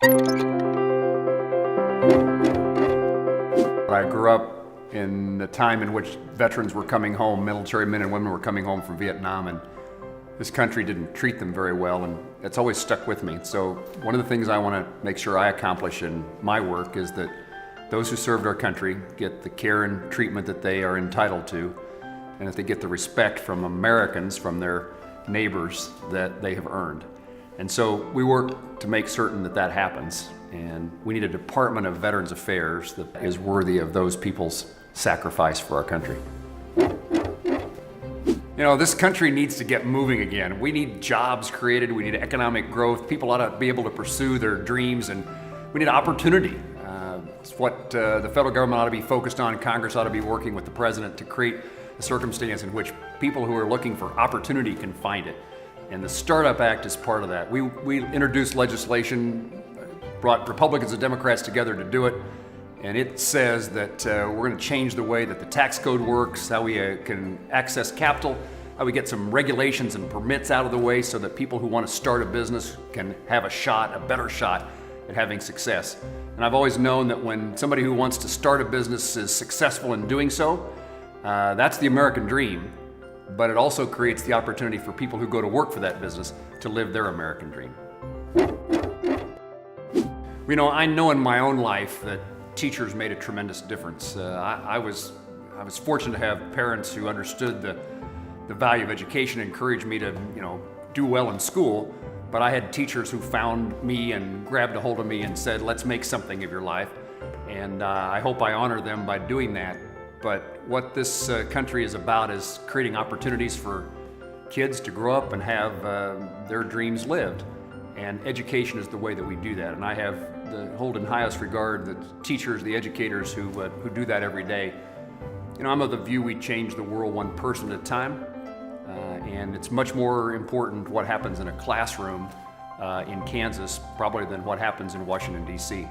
I grew up in the time in which veterans were coming home, military men and women were coming home from Vietnam, and this country didn't treat them very well, and it's always stuck with me. So one of the things I want to make sure I accomplish in my work is that those who served our country get the care and treatment that they are entitled to, and that they get the respect from Americans, from their neighbors, that they have earned. And so we work to make certain that that happens, and we need a Department of Veterans Affairs that is worthy of those people's sacrifice for our country. You know, this country needs to get moving again. We need jobs created, we need economic growth. People ought to be able to pursue their dreams, and we need opportunity. It's what the federal government ought to be focused on. Congress ought to be working with the president to create a circumstance in which people who are looking for opportunity can find it. And the Startup Act is part of that. We introduced legislation, brought Republicans and Democrats together to do it, and it says that we're going to change the way that the tax code works, how we can access capital, how we get some regulations and permits out of the way so that people who want to start a business can have a shot, a better shot at having success. And I've always known that when somebody who wants to start a business is successful in doing so, that's the American dream, but it also creates the opportunity for people who go to work for that business to live their American dream. You know, I know in my own life that teachers made a tremendous difference. I was fortunate to have parents who understood the value of education, encouraged me to, do well in school. But I had teachers who found me and grabbed a hold of me and said, "Let's make something of your life." And I hope I honor them by doing that. But what this country is about is creating opportunities for kids to grow up and have their dreams lived. And education is the way that we do that. And I hold in highest regard the teachers, the educators who do that every day. You know, I'm of the view we change the world one person at a time. And it's much more important what happens in a classroom in Kansas probably than what happens in Washington, D.C.